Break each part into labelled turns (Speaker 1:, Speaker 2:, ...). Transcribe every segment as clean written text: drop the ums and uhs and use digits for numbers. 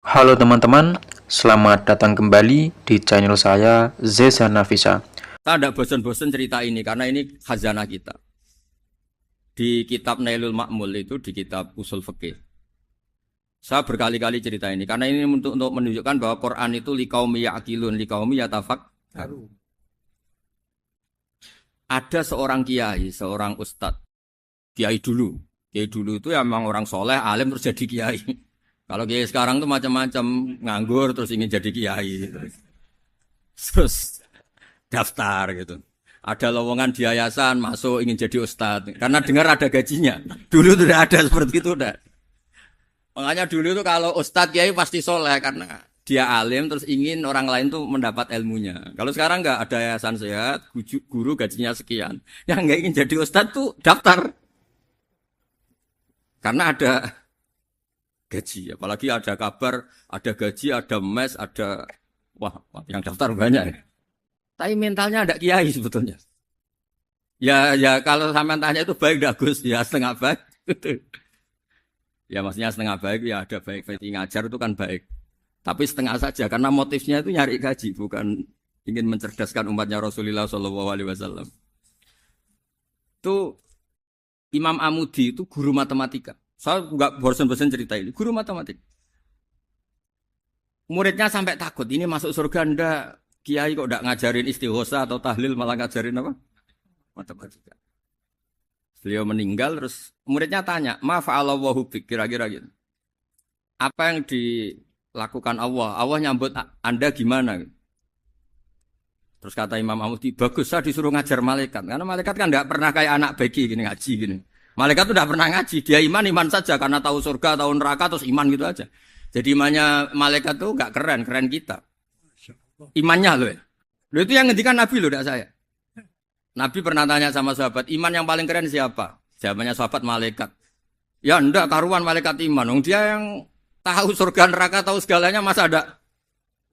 Speaker 1: Halo teman-teman, selamat datang kembali di channel saya Zeza Nafisa.
Speaker 2: Saya tidak bosan-bosan cerita ini karena ini khazanah kita. Di kitab Nailul Ma'mul itu di kitab Usul Fikih. Saya berkali-kali cerita ini karena ini untuk menunjukkan bahwa Quran itu liqaumi ya'qilun, liqaumi yatafakkarun. Ada seorang kiai, seorang ustadz, kiai dulu. Kiai dulu itu ya memang orang soleh, alim terus jadi kiai. Kalau kiai sekarang tuh macam-macam, nganggur terus ingin jadi kiai. Terus daftar gitu. Ada lowongan di yayasan masuk ingin jadi ustadz karena dengar ada gajinya. Dulu tidak ada seperti itu udah. Makanya dulu tuh kalau ustadz kiai pasti soleh karena dia alim terus ingin orang lain tuh mendapat ilmunya. Kalau sekarang nggak ada yayasan sehat, guru gajinya sekian. Yang nggak ingin jadi ustadz tuh daftar karena ada gaji. Apalagi ada kabar, ada gaji, ada mes, ada wah yang daftar banyak. Tapi mentalnya ada kiai sebetulnya. Ya kalau sama tanya itu baik dah Gus, ya setengah baik. Ya maksudnya setengah baik ya ada baik ngajar itu kan baik. Tapi setengah saja karena motifnya itu nyari gaji bukan ingin mencerdaskan umatnya Rasulullah Shallallahu Alaihi Wasallam. Itu Imam Amudi itu guru matematika. Saya nggak bosan-bosan cerita ini. Guru matematika. Muridnya sampai takut ini masuk surga ndak. Kiai kok ndak ngajarin istighosa atau tahlil malah ngajarin apa? Matematika. Beliau meninggal terus muridnya tanya, "Ma fa'alallahu bik?" Kira-kira gitu. Apa yang dilakukan Allah? Allah nyambut Anda gimana? Terus kata Imam Amudi, "Bagus saya disuruh ngajar malaikat." Karena malaikat kan enggak pernah kayak anak beki gini ngaji gini. Malaikat itu enggak pernah ngaji, dia iman saja karena tahu surga, tahu neraka terus iman gitu aja. Jadi imannya malaikat tuh enggak keren, keren kita. Imannya loh. Loh itu yang ngendikan Nabi loh, enggak saya. Nabi pernah tanya sama sahabat, iman yang paling keren siapa? Jawabannya sahabat malaikat. Ya enggak, karuan malaikat iman. Dia yang tahu surga neraka, tahu segalanya masa ada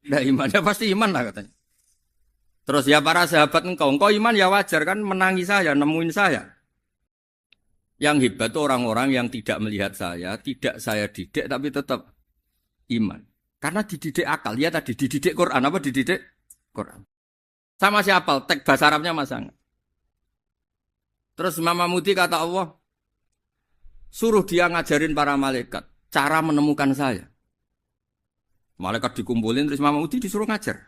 Speaker 2: iman? Ya pasti iman lah katanya. Terus ya para sahabat engkau iman ya wajar kan menangi saya, nemuin saya. Yang hebat itu orang-orang yang tidak melihat saya, tidak saya didik tapi tetap iman. Karena dididik akal, ya tadi dididik Quran, apa dididik Quran. Sama siapa? Teks bahasa Arabnya masang. Terus Imam Mudi kata Allah, suruh dia ngajarin para malaikat cara menemukan saya. Malaikat dikumpulin terus Imam Mudi disuruh ngajar.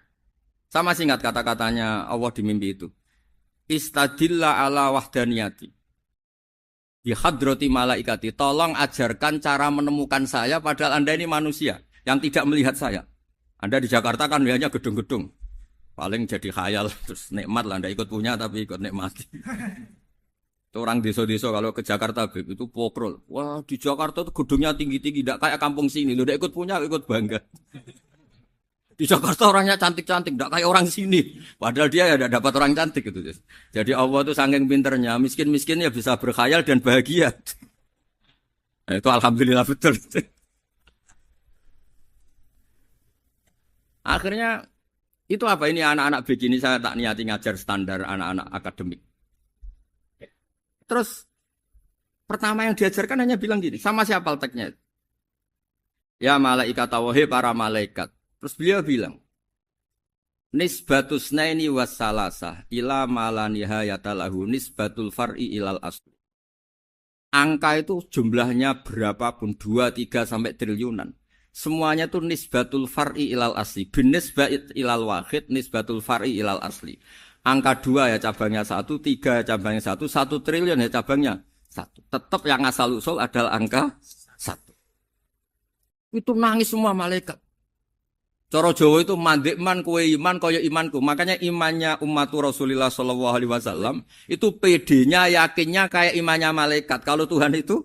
Speaker 2: Sama singkat kata-katanya Allah di mimpi itu. Istadilla ala wahdaniyati. Di hadrati malaikati. Tolong ajarkan cara menemukan saya padahal Anda ini manusia yang tidak melihat saya. Anda di Jakarta kan hanya gedung-gedung. Paling jadi khayal terus nikmat lah. Anda ikut punya tapi ikut nikmati. Itu orang desa-desa kalau ke Jakarta itu pokrol. Wah di Jakarta tuh gedungnya tinggi-tinggi. Tidak kayak kampung sini. Lu udah ikut punya ikut bangga. Di Jakarta orangnya cantik-cantik, tidak kayak orang sini. Padahal dia ya tidak dapat orang cantik gitu. Jadi Allah tuh saking pinternya, miskin-miskin ya bisa berkhayal dan bahagia. Nah, itu alhamdulillah betul. Akhirnya itu apa ini anak-anak begini saya tak niati ngajar standar anak-anak akademik. Terus pertama yang diajarkan hanya bilang gini, sama siapa teknya? Ya malaikat wahai para malaikat. Terus beliau bilang, nisbatus naini wassalasah ila malanihayatalahu nisbatul far'i ilal asli. Angka itu jumlahnya berapapun, 2, 3, sampai triliunan. Semuanya itu nisbatul far'i ilal asli. Binisbat ilal wahid, nisbatul far'i ilal asli. Angka 2 ya cabangnya 1, 3 ya cabangnya 1, 1 triliun ya cabangnya 1. Tetap yang asal usul adalah angka 1. Itu nangis semua malaikat. Cara Jawa itu mandekman kue iman kaya imanku. Makanya imannya umat Rasulullah Shallallahu Alaihi Wasallam itu PD-nya yakinnya kayak imannya malaikat. Kalau Tuhan itu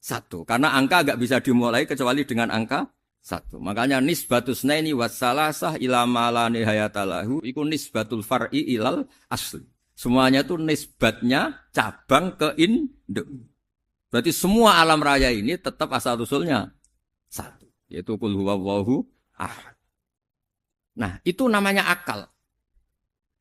Speaker 2: 1. Karena angka agak bisa dimulai kecuali dengan angka 1. Makanya nisbatus naini wassalasah ila ma nihayatalahu iku nisbatul far'i ilal asli. Semuanya itu nisbatnya cabang ke induk. Berarti semua alam raya ini tetap asal usulnya 1. Yaitu qul huwallahu ahad. Nah, itu namanya akal.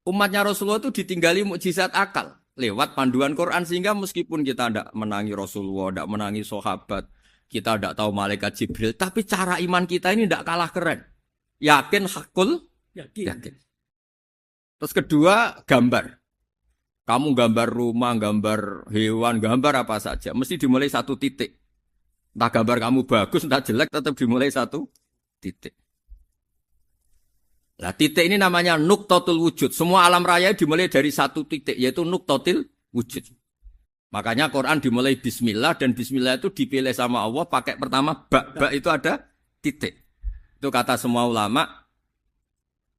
Speaker 2: Umatnya Rasulullah itu ditinggali mukjizat akal lewat panduan Quran sehingga meskipun kita tidak menangi Rasulullah, tidak menangi sahabat, kita tidak tahu malaikat Jibril, tapi cara iman kita ini tidak kalah keren. Yakin hakul, yakin. Terus kedua, gambar. Kamu gambar rumah, gambar hewan, gambar apa saja, mesti dimulai satu titik. Entah gambar kamu bagus, entah jelek, tetap dimulai satu titik. Nah, titik ini namanya nuqtatul wujud. Semua alam raya dimulai dari satu titik, yaitu nuqtatul wujud. Makanya Quran dimulai bismillah, dan bismillah itu dipilih sama Allah pakai pertama ba itu ada titik. Itu kata semua ulama,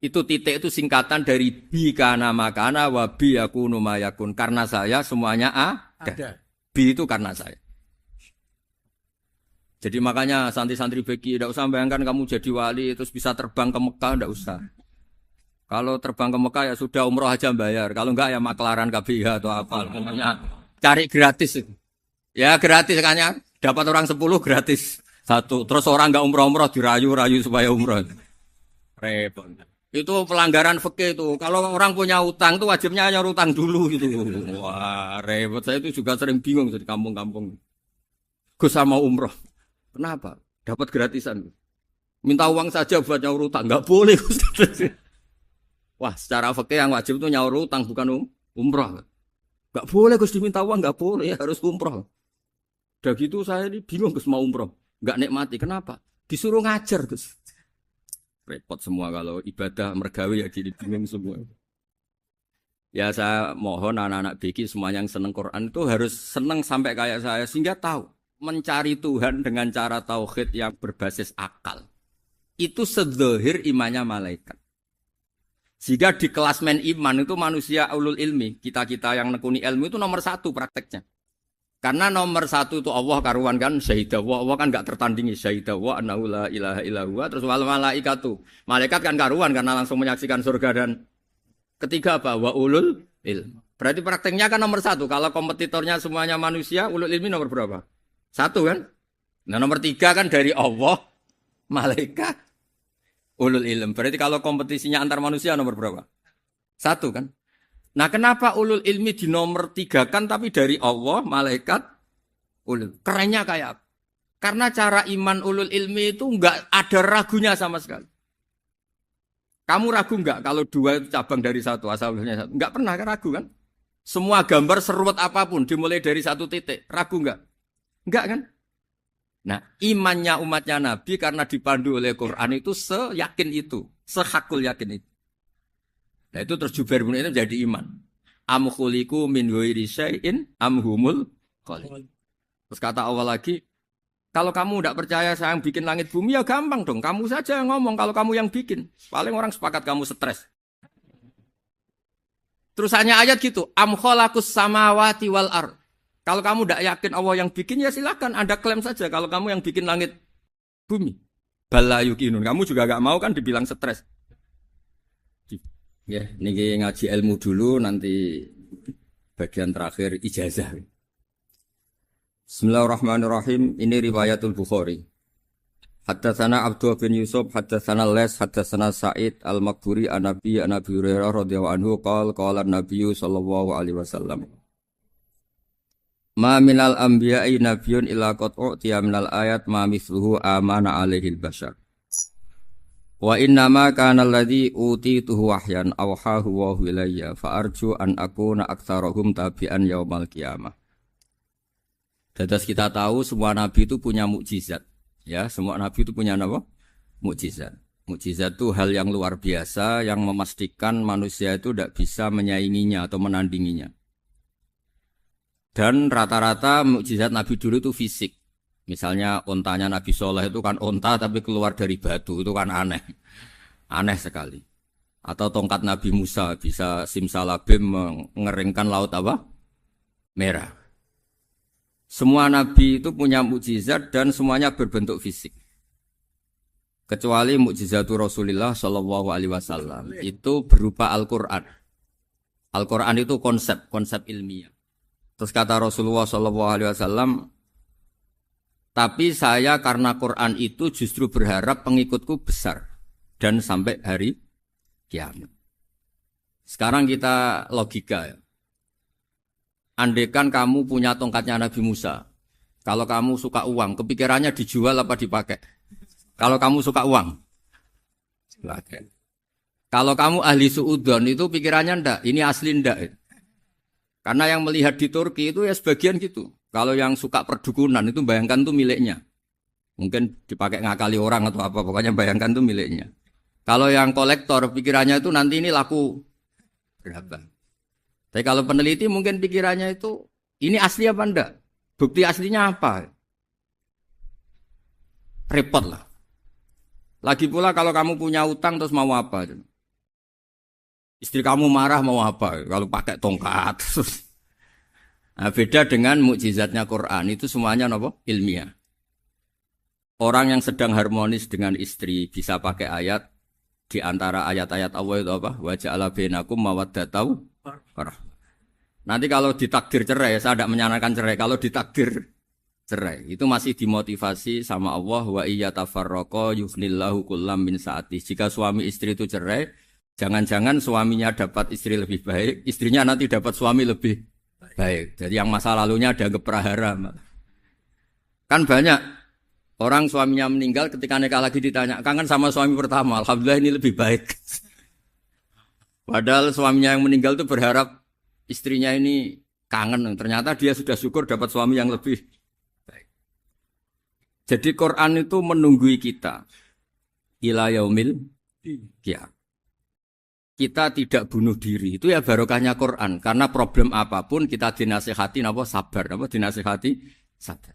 Speaker 2: itu titik itu singkatan dari bi kana makana wa bi yakunu mayakun. Karena saya semuanya ada. Bi itu karena saya. Jadi makanya santri-santri beki tidak usah bayangkan kamu jadi wali terus bisa terbang ke Mekah, tidak usah. Kalau terbang ke Mekah ya sudah umroh aja bayar. Kalau enggak ya maklaran KBH atau apa. Cari gratis. Ya gratis kan ya. Dapat orang 10 gratis. Satu. Terus orang enggak umroh-umroh dirayu-rayu supaya umroh. Repot. Itu pelanggaran fikih itu. Kalau orang punya utang itu wajibnya nyaur utang dulu gitu. Wah, repot. Saya itu juga sering bingung di kampung-kampung. Gus sama umroh. Kenapa? Dapat gratisan. Minta uang saja buat nyaur utang. Enggak boleh. Wah, secara fikih yang wajib itu nyaur utang bukan umroh. Enggak boleh Gus diminta uang, enggak boleh, harus umroh. Udah gitu saya ini bingung Gus mau umroh, enggak nikmati. Kenapa? Disuruh ngajar Gus. Repot semua kalau ibadah mergawe ya jadi bingung semua. Ya saya mohon anak-anak BK semuanya yang seneng Quran itu harus seneng sampai kayak saya sehingga tahu mencari Tuhan dengan cara tauhid yang berbasis akal. Itu sedzahir imannya malaikat. Jika di klasmen iman itu manusia ulul ilmi, kita-kita yang nekuni ilmu itu nomor 1 prakteknya. Karena nomor 1 itu Allah karuan kan, syahidah wa, Allah kan gak tertandingi, syahidah wa annahu la ilaha illallah, terus wal malaikatu. Malaikat kan karuan karena langsung menyaksikan surga dan ketiga apa? Wa ulul ilmi. Berarti prakteknya kan nomor 1, kalau kompetitornya semuanya manusia, ulul ilmi nomor berapa? 1 kan? Nah nomor 3 kan dari Allah, malaikat, ulul ilm. Berarti kalau kompetisinya antar manusia nomor berapa? 1 kan? Nah kenapa ulul ilmi di nomor 3 kan tapi dari Allah, malaikat, ulul. Kerennya kayak apa? Karena cara iman ulul ilmi itu enggak ada ragunya sama sekali. Kamu ragu enggak kalau 2 itu cabang dari 1, asalnya 1? Enggak pernah kan ragu kan? Semua gambar seruat apapun dimulai dari 1 titik. Ragu enggak? Enggak kan? Nah, imannya umatnya Nabi karena dipandu oleh Quran itu seyakin itu, sehakul yakin itu. Nah, itu terus Jubair bin itu jadi iman. Am khuliqu min ghairi syai'in am humul khaliq. Terus kata Allah lagi, kalau kamu tidak percaya saya yang bikin langit bumi ya gampang dong, kamu saja yang ngomong kalau kamu yang bikin. Paling orang sepakat kamu stres. Terus hanya ayat gitu, am khalaqus samawati wal ard. Kalau kamu tidak yakin Allah yang bikin, ya silakan Anda klaim saja kalau kamu yang bikin langit bumi. Bala yuqinun. Kamu juga gak mau kan dibilang stres. Ya, ini ngaji ilmu dulu, nanti bagian terakhir ijazah. Bismillahirrahmanirrahim. Ini riwayatul Bukhari. Haddatsana Abdullah bin Yusuf, haddatsana Les, haddatsana Sa'id al-Maqburi an-Nabi Hurairah radhiyallahu anhu qala an-Nabi sallallahu alaihi wasallam. Ma minal anbiya'i nabiyyun illa qad u'tiya minal ayat ma mithluhu amana alaihil bashar. Wa innama kana alladhi utituhu wahyan awhahu wa ilayya fa arju an akuna aktsarahum tabi'an yaumal qiyamah. Dadas kita tahu semua nabi itu punya mukjizat. Ya, semua nabi itu punya apa? Mukjizat. Mukjizat itu hal yang luar biasa yang memastikan manusia itu tidak bisa menyainginya atau menandinginya. Dan rata-rata mukjizat nabi dulu itu fisik. Misalnya ontanya Nabi Soleh itu kan onta tapi keluar dari batu, itu kan aneh. Aneh sekali. Atau tongkat Nabi Musa bisa simsalabim mengeringkan laut apa? Merah. Semua nabi itu punya mukjizat dan semuanya berbentuk fisik. Kecuali mukjizatul Rasulullah sallallahu alaihi wasallam itu berupa Al-Qur'an. Al-Qur'an itu konsep ilmiah. Terus kata Rasulullah sallallahu alaihi wasallam, tapi saya karena Quran itu justru berharap pengikutku besar dan sampai hari kiamat. Sekarang kita logika ya. Andaikan kamu punya tongkatnya Nabi Musa, Kalau kamu suka uang, kepikirannya dijual apa dipakai? Kalau kamu suka uang, dipakai. Kalau kamu ahli suudon itu pikirannya ndak, ini asli ndak. Karena yang melihat di Turki itu ya sebagian gitu. Kalau yang suka perdukunan itu bayangkan tuh miliknya. Mungkin dipakai ngakali orang atau apa, pokoknya bayangkan tuh miliknya. Kalau yang kolektor pikirannya itu nanti ini laku berapa. Tapi kalau peneliti mungkin pikirannya itu ini asli apa enggak? Bukti aslinya apa? Repot lah. Lagi pula kalau kamu punya utang terus mau apa? Istri kamu marah mau apa? Kalau pakai tongkat. Nah, beda dengan mukjizatnya Quran itu semuanya apa? Ilmiah. Orang yang sedang harmonis dengan istri bisa pakai ayat di antara ayat-ayat Allah itu apa? Wa ja'ala bainakum mawaddatan warahmah. Nanti kalau ditakdir cerai, saya tidak menyarankan cerai. Kalau ditakdir cerai, itu masih dimotivasi sama Allah wa iyyatafarraqa yughnillahu kullam min sa'ati. Jika suami istri itu cerai, jangan-jangan suaminya dapat istri lebih baik, istrinya nanti dapat suami lebih baik. Jadi yang masa lalunya ada keprahara. Kan banyak orang suaminya meninggal ketika nikah lagi ditanya, kangen sama suami pertama, alhamdulillah ini lebih baik. Padahal suaminya yang meninggal itu berharap istrinya ini kangen, ternyata dia sudah syukur dapat suami yang lebih baik. Jadi Quran itu menunggui kita ila yaumil qiyamah. Kita tidak bunuh diri, itu ya barokahnya Quran. Karena problem apapun kita dinasihati apa sabar, apa dinasihati sabar.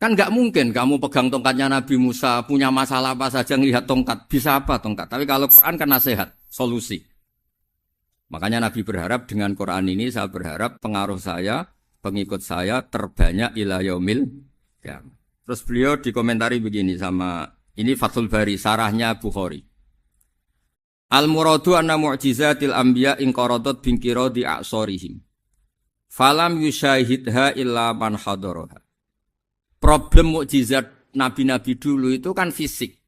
Speaker 2: Kan nggak mungkin kamu pegang tongkatnya Nabi Musa, punya masalah apa saja ngelihat tongkat, bisa apa tongkat. Tapi kalau Quran kan nasihat, solusi. Makanya Nabi berharap dengan Quran ini, saya berharap pengaruh saya, pengikut saya terbanyak ila yaumil qiyamah. Terus beliau dikomentari begini sama, ini Fathul Bari, sarahnya Bukhari. Al-muradu anna mu'jizatil anbiya inqaradat binqiradi a'sorihim. Falam yusyahidha illa man hadaraha. Problem mukjizat nabi-nabi dulu itu kan fisik.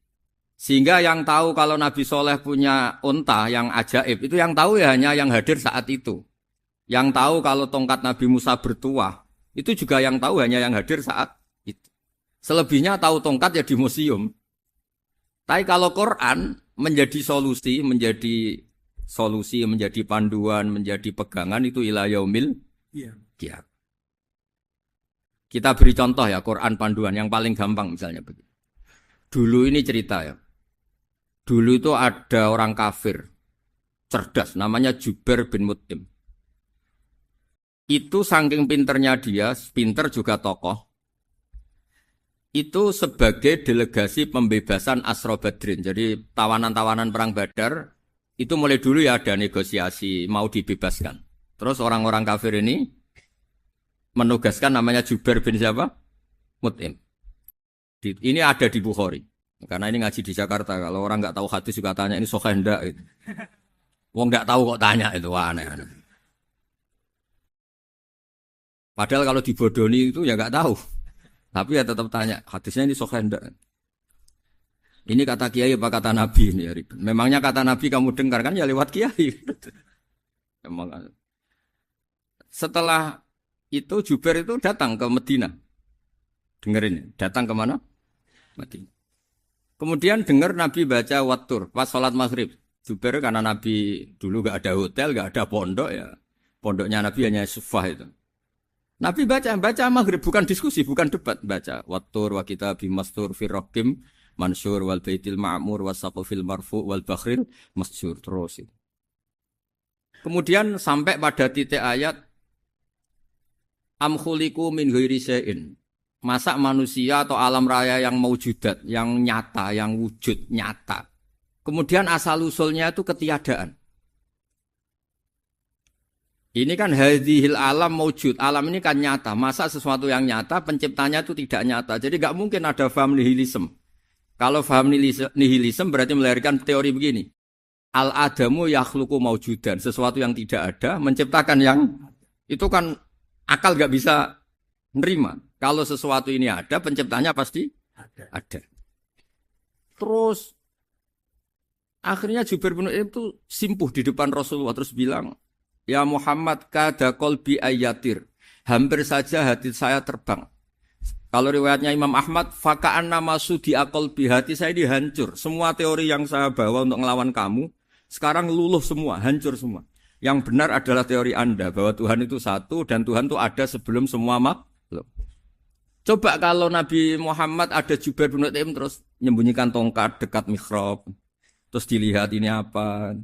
Speaker 2: Sehingga yang tahu kalau Nabi Soleh punya unta yang ajaib, itu yang tahu ya hanya yang hadir saat itu. Yang tahu kalau tongkat Nabi Musa bertuah, itu juga yang tahu hanya yang hadir saat itu. Selebihnya tahu tongkat ya di museum. Tapi kalau Quran menjadi solusi, menjadi panduan, menjadi pegangan itu ila yaumil qiyamah. Kita beri contoh ya, Quran panduan yang paling gampang misalnya begini. Dulu ini cerita ya. Dulu itu ada orang kafir, cerdas, namanya Jubair bin Mut'im. Itu saking pinternya dia, pinter juga tokoh. Itu sebagai delegasi pembebasan Asra Badrin. Jadi tawanan-tawanan perang Badar, itu mulai dulu ya ada negosiasi, mau dibebaskan. Terus orang-orang kafir ini menugaskan namanya Jubair bin siapa? Mut'im. Ini ada di Bukhari. Karena ini ngaji di Jakarta. Kalau orang nggak tahu hadis juga tanya ini sahih enggak gitu. Wong nggak tahu kok tanya itu aneh. Padahal kalau dibodoni itu ya nggak tahu. Tapi ya tetap tanya hadisnya ini sahih enggak. Ini kata kiai apa kata nabi ini ya ribet. Memangnya kata nabi kamu dengar kan ya lewat kiai. Memang. Setelah itu Jubair itu datang ke Medina. Dengerin, datang ke mana? Medina. Kemudian dengar Nabi baca Wattur pas sholat maghrib. Jubair karena Nabi dulu gak ada hotel, gak ada pondok ya. Pondoknya Nabi hanya sufah itu. Nabi baca maghrib, bukan diskusi, bukan debat. Baca Wattur wa kitabim mastur firrokim mansur wal baitil ma'mur wasaqufil marfu wal bakhril masjur. Terus itu. Kemudian sampai pada titik ayat am khuliqu min ghairi syai'in. Masa manusia atau alam raya yang maujudat, yang nyata, yang wujud nyata. Kemudian asal-usulnya itu ketiadaan. Ini kan hadhil alam maujud. Alam ini kan nyata. Masa sesuatu yang nyata, penciptanya itu tidak nyata. Jadi gak mungkin ada faham nihilisme. Kalau faham nihilisme berarti melahirkan teori begini. Al-adamu yakhluqu maujudan. Sesuatu yang tidak ada, menciptakan yang... Itu kan akal gak bisa nerima. Kalau sesuatu ini ada, penciptanya pasti ada. Terus akhirnya Jubair bin Mut'im itu simpuh di depan Rasulullah terus bilang, "Ya Muhammad kada qalbi ayatir Hampir saja hati saya terbang. Kalau riwayatnya Imam Ahmad, faka'an nama sudi akol hati saya dihancur. Semua teori yang saya bawa untuk ngelawan kamu, sekarang luluh semua, hancur semua. Yang benar adalah teori Anda, bahwa Tuhan itu satu, dan Tuhan itu ada sebelum semua makhluk. Coba kalau Nabi Muhammad ada Jubair bin Mut'im terus menyembunyikan tongkat dekat mihrab, terus dilihat ini apa.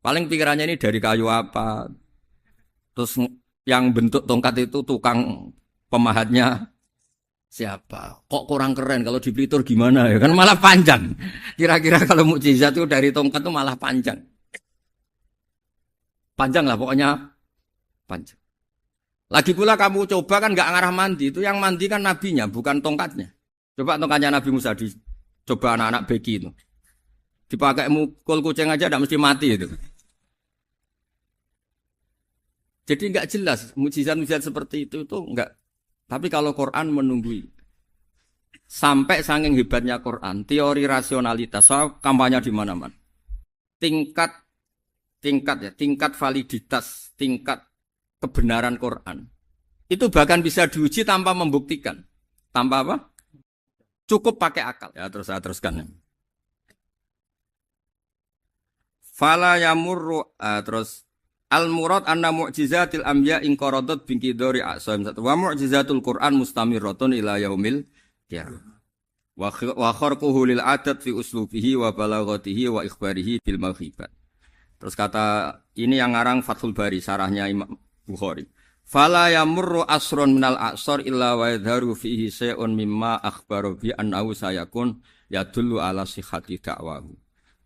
Speaker 2: Paling pikirannya ini dari kayu apa. Terus yang bentuk tongkat itu tukang pemahatnya siapa? Kok kurang keren kalau di Blitur gimana ya? Kan malah panjang. Kira-kira kalau mukjizat itu dari tongkat itu malah panjang. Panjang lah pokoknya panjang. Lagi pula kamu coba kan nggak ngarah mandi. Itu yang mandi kan nabinya bukan tongkatnya. Coba tongkatnya Nabi Musa coba anak-anak beki itu. Dipakai mukul kucing aja tidak mesti mati itu. Jadi nggak jelas mukjizat-mukjizat seperti itu nggak. Tapi kalau Quran menunggui sampai saking hebatnya Quran, teori rasionalitas, soal kampanye di mana-mana. Tingkat validitas, tingkat kebenaran Quran. Itu bahkan bisa diuji tanpa membuktikan. Tanpa apa? Cukup pakai akal. Ya, terus saya teruskan. Fala yamurru terus al-murad anna mu'jizatil anbiya in qaradat bin qidari a'sam wa mu'jizatul Qur'an mustamirratun ila yaumil qiyamah. Wa kharquhu lil adat fi uslubihi wa balaghatihi wa ikhbarihi bil mawhibat. Terus kata ini yang ngarang Fathul Bari sarahnya Imam Bukhari. Fala yamurru asrun minal a'sar illa wa yadharu fihi shay'un mimma akhbaru bi annahu sayakun yadullu ala sihhati da'wahu.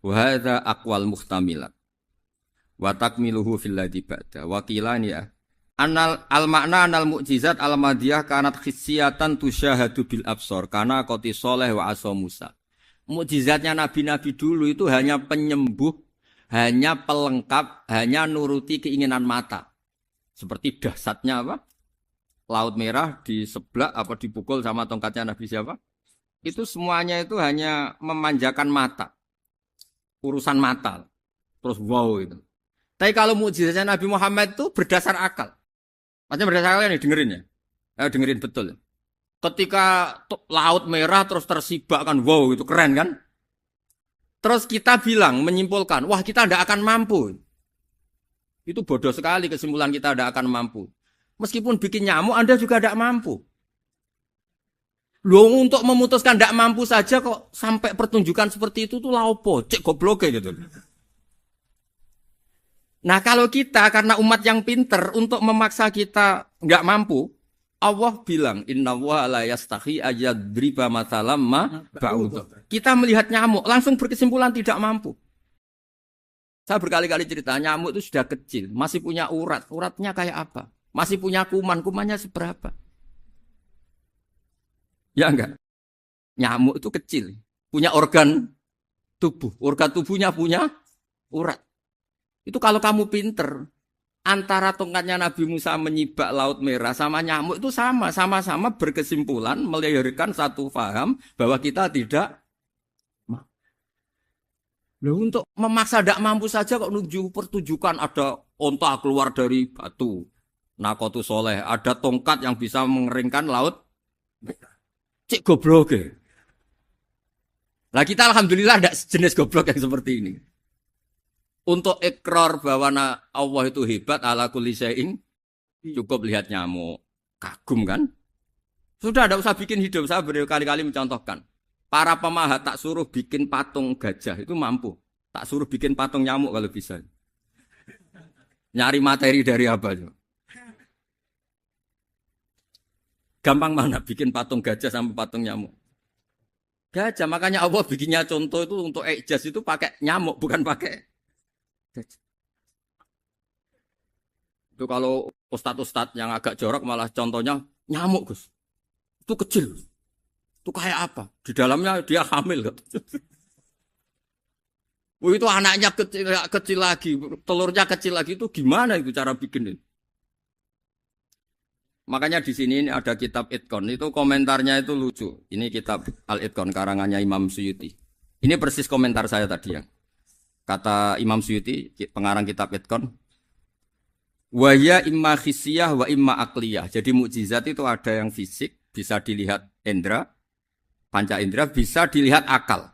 Speaker 2: Wa hadza aqwal muhtamilat. Wa takmiluhu fil ladzi ba'da wa qilani ya anal al makna anal mukjizat al madiyah kanat khissiyatan tusyahadu bil absar kana qati saleh wa asa Musa. Mukjizatnya nabi-nabi dulu itu hanya penyembuh, hanya pelengkap, hanya nuruti keinginan mata. Seperti dahsyatnya apa? Laut Merah di sebelah apa dipukul sama tongkatnya Nabi siapa? Itu semuanya itu hanya memanjakan mata. Urusan mata. Terus wow itu. Tapi kalau mukjizatnya Nabi Muhammad itu berdasar akal. Maksudnya berdasar akal nih dengerin ya. Dengerin betul. Ketika Laut Merah terus tersibak kan wow itu keren kan. Terus kita bilang menyimpulkan wah kita tidak akan mampu. Itu bodoh sekali kesimpulan kita tidak akan mampu. Meskipun bikin nyamuk Anda juga tidak mampu. Loh untuk memutuskan tidak mampu saja kok sampai pertunjukan seperti itu tuh laopo cek goblok gitu. Nah kalau kita karena umat yang pinter untuk memaksa kita nggak mampu, Allah bilang Inna wa la yastahi ayadriba mathalam ma ba'udhu. Kita melihat nyamuk langsung berkesimpulan tidak mampu. Saya berkali-kali cerita nyamuk itu sudah kecil, masih punya urat, uratnya kayak apa? Masih punya kuman, kumannya seberapa? Ya enggak? Nyamuk itu kecil, punya organ tubuhnya punya urat. Itu kalau kamu pinter, antara tongkatnya Nabi Musa menyibak Laut Merah sama nyamuk itu sama-sama berkesimpulan melahirkan satu faham bahwa kita tidak loh untuk memaksa tidak mampu saja kok menuju pertunjukan ada onta keluar dari batu. Nakotu soleh, ada tongkat yang bisa mengeringkan laut. Cik goblok ya. Lah kita alhamdulillah tidak jenis goblok yang seperti ini. Untuk ikrar bahwa Allah itu hebat ala kulli syai'in cukup lihat nyamuk. Kagum kan? Sudah tidak usah bikin hidup. Saya berkali-kali mencontohkan. Para pemahat tak suruh bikin patung gajah itu mampu. Tak suruh bikin patung nyamuk kalau bisa. Nyari materi dari apa? Gampang mana bikin patung gajah sama patung nyamuk? Gajah, makanya Allah bikinnya contoh itu untuk ijaz itu pakai nyamuk bukan pakai gajah. Itu kalau ustadz-ustadz yang agak jorok malah contohnya nyamuk Gus. Itu kecil. Itu kayak apa? Di dalamnya dia hamil. Itu anaknya kecil lagi, telurnya kecil lagi itu gimana itu cara bikin itu? Makanya di sini ada kitab Itqan itu komentarnya itu lucu. Ini kitab Al-Itqan karangannya Imam Suyuti. Ini persis komentar saya tadi yang kata Imam Suyuti pengarang kitab Itqan. Wa ya imma khissiyah wa imma akliyah. Jadi mukjizat itu ada yang fisik, bisa dilihat indra, panca indra, bisa dilihat akal.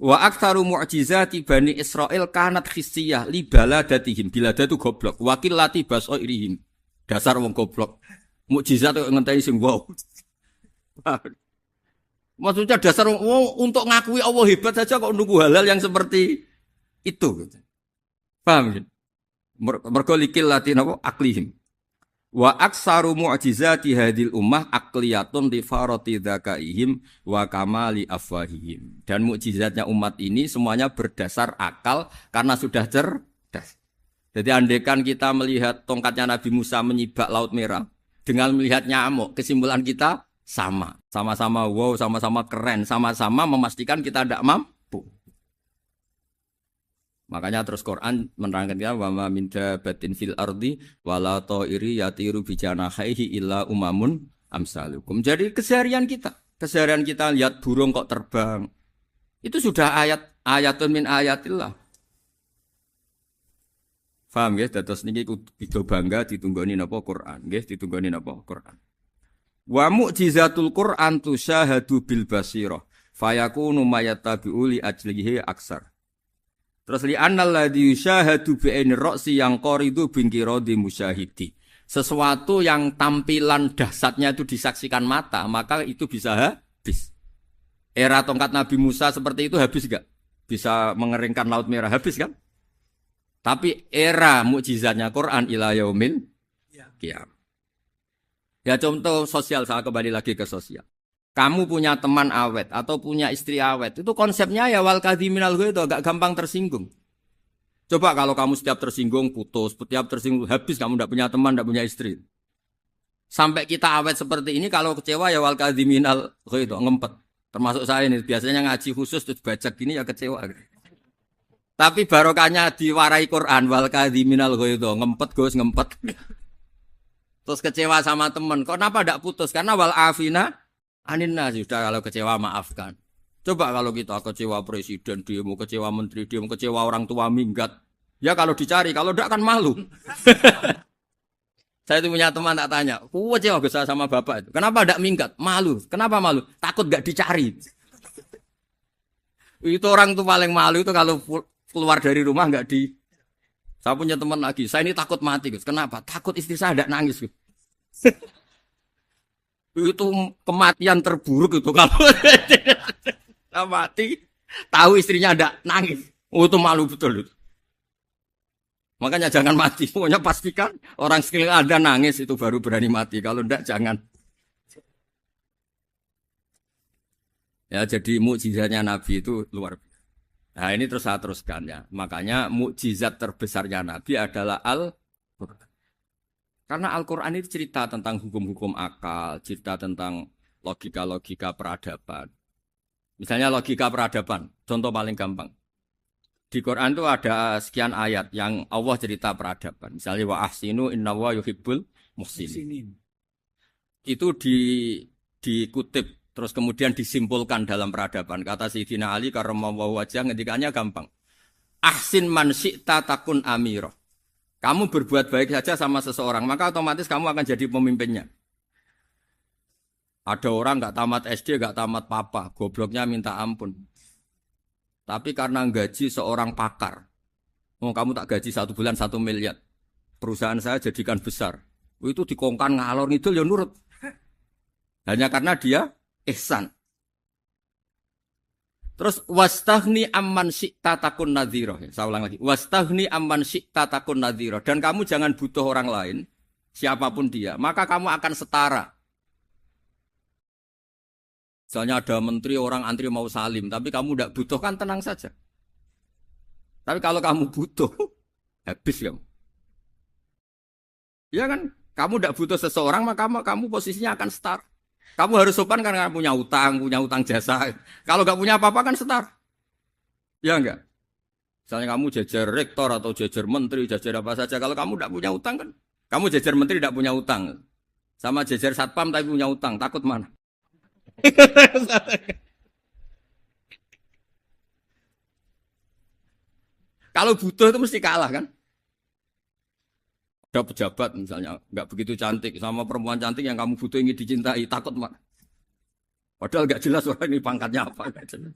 Speaker 2: Wa aktsaru mu'jizati Bani Israil kanat khissiyah li baladatihim. Bilada itu goblok. Wakil lati basoirihim. Dasar wong goblok. Mukjizat kok ngenteni sing wow. Maksudnya dasar untuk ngakui Allah hebat saja kok nunggu halal yang seperti itu. Paham ya? Mergo likil latin apa aklihim. Wa aksaru mu'jizati hadil ummah akliyatun li farati dzakaihim wa kamali afwahihim. Dan mukjizatnya umat ini semuanya berdasar akal karena sudah cerdas. Jadi andaikan kita melihat tongkatnya Nabi Musa menyibak Laut Merah dengan melihat nyamuk, kesimpulan kita sama. Sama-sama wow, sama-sama keren, sama-sama memastikan kita tidak mampu. Makanya terus Quran menerangkan kita wa ma min dabatin fil ardi wala ta'iri yatiru bi janahihi illa umamun amsalukum. Jadi keseharian kita lihat burung kok terbang. Itu sudah ayatun min ayatillah. Paham nggih? Dados niki kudu bangga ditunggoni napa Quran, nggih, ditunggoni napa Quran. Wa mu'jizatul Quran tusyahadu bil basirah fayakunu mayattabi'u li ajlihi aksar. Terus li annal ladzi yusyahadu bi ainir ra'si yang qaridu bingkiradi musyahidi. Sesuatu yang tampilan dahsyatnya itu disaksikan mata, maka itu bisa habis. Era tongkat Nabi Musa seperti itu habis enggak? Bisa mengeringkan Laut Merah, habis kan? Tapi era mukjizatnya Quran ila yaumil qiyamah. Ya contoh sosial, saya kembali lagi ke sosial. Kamu punya teman awet atau punya istri awet, itu konsepnya ya wal kadhiminal ghaidh itu agak gampang tersinggung. Coba kalau kamu setiap tersinggung putus, setiap tersinggung habis, kamu tidak punya teman, tidak punya istri. Sampai kita awet seperti ini, kalau kecewa ya wal kadhiminal ghaidh itu ngempet. Termasuk saya ini biasanya ngaji khusus terus baca gini ya kecewa. Tapi barokahnya diwarai Quran wal kadhiminal ghaidh itu ngempet Gus, ngempet. Terus kecewa sama teman, kenapa tidak putus? Karena wal afina aninna, sudah kalau kecewa maafkan. Coba kalau kita kecewa presiden demo, kecewa menteri demo, kecewa orang tua minggat. Ya kalau dicari, kalau tidak kan malu. Saya itu punya teman tak tanya, kecewa besar sama bapak itu. Kenapa tidak minggat? Malu. Kenapa malu? Takut gak dicari. Itu orang tuh paling malu itu kalau keluar dari rumah nggak di. Saya punya teman lagi, saya ini takut mati, Gus. Kenapa? Takut istri saya tidak nangis, Gus. Itu kematian terburuk itu kalau mati, tahu istrinya tidak nangis. Oh, itu malu betul itu. Makanya jangan mati. Pokoknya pastikan orang sekeliling Anda nangis itu baru berani mati. Kalau tidak jangan. Ya jadi mukjizatnya Nabi itu luar biasa. Nah ini terus saya teruskan ya. Makanya mukjizat terbesarnya Nabi adalah Al-Quran. Karena Al-Quran itu cerita tentang hukum-hukum akal, cerita tentang logika-logika peradaban. Misalnya logika peradaban, contoh paling gampang. Di Quran itu ada sekian ayat yang Allah cerita peradaban. Misalnya wa ahsinu innallaha yuhibbul muhsinin. Itu dikutip. Terus kemudian disimpulkan dalam peradaban. Kata Sayyidina Ali karramallahu wajhah ngendikannya gampang. Ahsin man syi'ta takun amira. Kamu berbuat baik saja sama seseorang, maka otomatis kamu akan jadi pemimpinnya. Ada orang enggak tamat SD, enggak tamat papa, gobloknya minta ampun. Tapi karena gaji seorang pakar. Oh, kamu tak gaji 1 bulan 1 miliar. Perusahaan saya jadikan besar. Itu dikongkan ngalor ngidul ya nurut. Hanya karena dia ihsan. Terus wastaghni amman syi'ta takun nadhira. Saya ulang lagi. Wastaghni amman syi'ta takun nadhira. Dan kamu jangan butuh orang lain, siapapun dia, maka kamu akan setara. Misalnya ada menteri orang antri mau salim, tapi kamu tidak butuh, kan tenang saja. Tapi kalau kamu butuh, habis kamu. Ya kan? Kamu tidak butuh seseorang, maka kamu posisinya akan setara. Kamu harus sopan karena punya utang jasa. Kalau nggak punya apa-apa kan setara. Ya enggak? Misalnya kamu jajar rektor atau jajar menteri, jajar apa saja. Kalau kamu tidak punya utang kan, kamu jajar menteri tidak punya utang. Sama jajar satpam tapi punya utang, takut mana? Kalau butuh itu mesti kalah kan? Ada pejabat misalnya nggak begitu cantik sama perempuan cantik yang kamu butuh ingin dicintai, takut mak. Padahal nggak jelas orang ini pangkatnya apa. Gak jelas.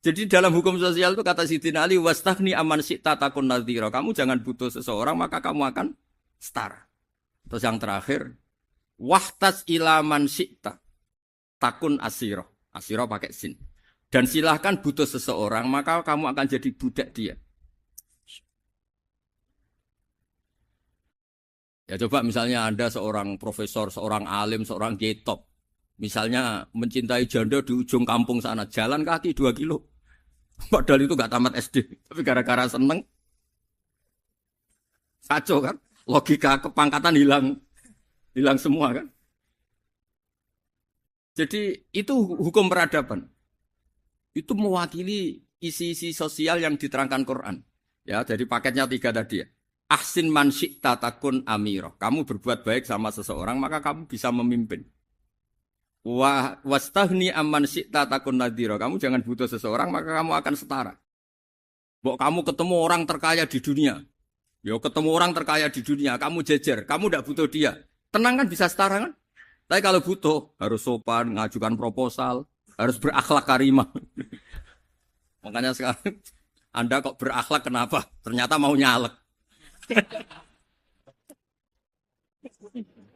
Speaker 2: Jadi dalam hukum sosial itu kata Sidin Ali, wastaghni aman syi'ta takun nadhira. Kamu jangan butuh seseorang maka kamu akan setara. Terus yang terakhir, wahtas ilaman syi'ta takun asiro. Asiro pakai sin. Dan silahkan butuh seseorang maka kamu akan jadi budak dia. Ya coba misalnya Anda seorang profesor, seorang alim, seorang kiai top. Misalnya mencintai janda di ujung kampung sana, jalan kaki 2 kilo. Padahal itu gak tamat SD, tapi gara-gara seneng, kacau kan? Logika kepangkatan hilang semua kan? Jadi itu hukum peradaban. Itu mewakili isi-isi sosial yang diterangkan Quran. Ya, jadi paketnya 3 tadi ya. Ahsin man syi'ta takun amirah. Kamu berbuat baik sama seseorang, maka kamu bisa memimpin. Wastaghni amman syi'ta takun nadhira. Kamu jangan butuh seseorang maka kamu akan setara. Mbok kamu ketemu orang terkaya di dunia. Yo ketemu orang terkaya di dunia, kamu jejer, kamu tidak butuh dia. Tenang kan bisa setara kan? Tapi kalau butuh harus sopan, ngajukan proposal, harus berakhlak karimah. Makanya sekarang Anda kok berakhlak kenapa? Ternyata mau nyalek.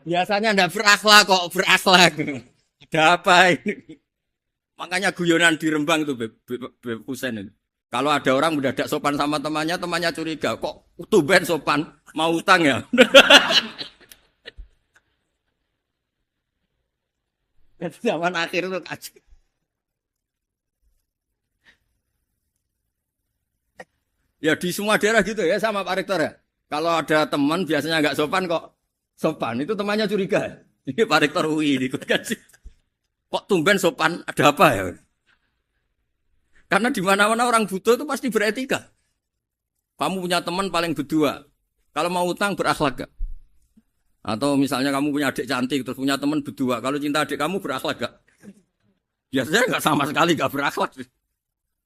Speaker 2: Biasanya Anda berakhlak kok berakhlak. Ada apa ini? Makanya guyonan di Rembang itu Beb Husein itu. Kalau ada orang mendadak sopan sama temannya, temannya curiga. Kok tumben sopan? Mau utang ya? Zaman akhir itu kacau. Ya di semua daerah gitu ya sama Pak Rektor ya. Kalau ada teman biasanya nggak sopan kok sopan. Itu temannya curiga. Ini Pak Rektor UI ikut kaji. Kok tumben sopan, ada apa ya? Karena di mana-mana orang butuh itu pasti beretika. Kamu punya teman paling berdua. Kalau mau utang berakhlak gak? Atau misalnya kamu punya adik cantik terus punya teman berdua. Kalau cinta adik kamu berakhlak gak? Biasanya gak sama sekali gak berakhlak.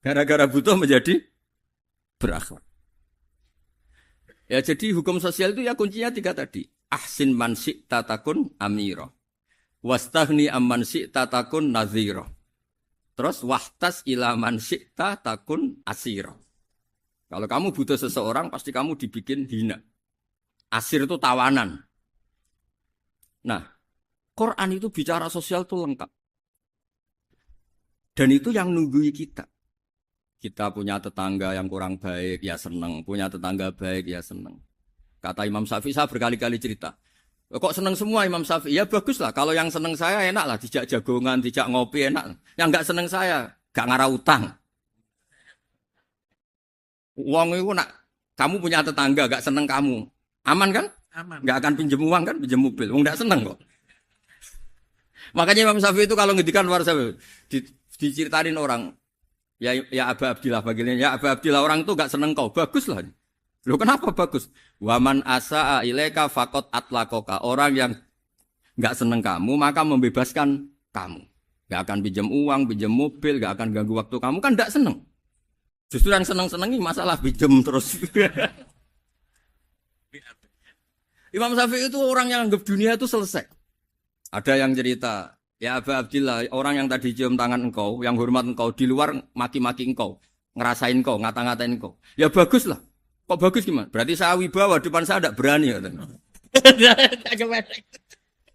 Speaker 2: Gara-gara butuh menjadi berakhlak. Ya jadi hukum sosial itu ya kuncinya 3 tadi. Ahsin man syi'ta takun amira. Wastaghni amman syi'ta takun nadhira. Terus wahtas ila man syi'ta takun asira. Kalau kamu butuh seseorang pasti kamu dibikin hina. Asir itu tawanan. Nah, Quran itu bicara sosial itu lengkap. Dan itu yang nunggui kita. Kita punya tetangga yang kurang baik, ya seneng. Punya tetangga baik, ya seneng. Kata Imam Syafi'i, saya berkali-kali cerita. Kok seneng semua Imam Syafi'i? Ya bagus lah. Kalau yang seneng saya enak lah. Dijak jagongan, dijak ngopi enak. Yang enggak seneng saya, gak ngarah utang. Uang itu nak, kamu punya tetangga gak seneng kamu. Aman kan? Aman. Gak akan pinjem uang kan, pinjem mobil. Wong gak seneng kok. Makanya Imam Syafi'i itu kalau ngedikan luar Syafi'i, diceritain orang. Ya Aba Abdillah bagiannya. Ya Aba Abdillah orang itu gak seneng kau. Bagus lah. Loh kenapa bagus? Waman asa'a ilaika faqad atlaqaka. Orang yang enggak seneng kamu maka membebaskan kamu. Enggak akan pinjam uang, pinjam mobil, enggak akan ganggu waktu kamu kan enggak seneng. Justru yang seneng-senengi masalah pinjam terus. Imam Syafi'i itu orang yang anggap dunia itu selesai. Ada yang cerita, ya Aba Abdillah, orang yang tadi cium tangan engkau, yang hormat engkau di luar maki-maki engkau, ngerasain engkau, ngata-ngatain engkau. Ya bagus lah. Kok bagus gimana? Berarti saya wibawa, depan saya tidak berani.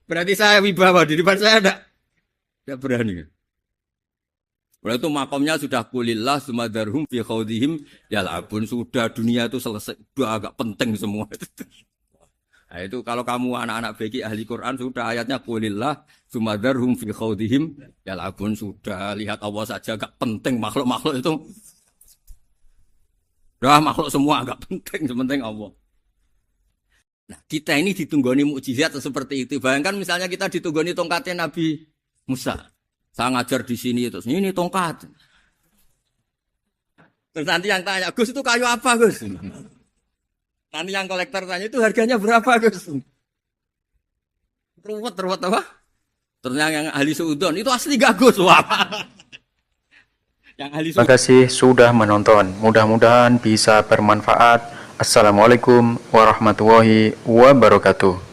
Speaker 2: Berarti saya wibawa, di depan saya tidak berani. Berarti itu makomnya sudah kulillah, sumadarhum fi khawdihim, yal'abun. Sudah dunia itu selesai, sudah agak penting semua. Nah itu kalau kamu anak-anak beki ahli Quran, sudah ayatnya kulillah, sumadarhum fi khawdihim, yal'abun. Sudah lihat Allah saja agak penting, makhluk-makhluk itu. Dah makhluk semua agak penting, sepenting Allah. Nah, kita ini ditunggoni mukjizat seperti itu. Bayangkan misalnya kita ditunggoni tongkatnya Nabi Musa. Saya ngajar di sini terus ini tongkat. Terus nanti yang tanya, Gus itu kayu apa, Gus? Nanti yang kolektor tanya itu harganya berapa, Gus? Ruwet apa? Terus yang ahli seudon itu asli gak, Gus? Wah.
Speaker 1: Terima kasih sudah menonton. Mudah-mudahan bisa bermanfaat. Assalamualaikum warahmatullahi wabarakatuh.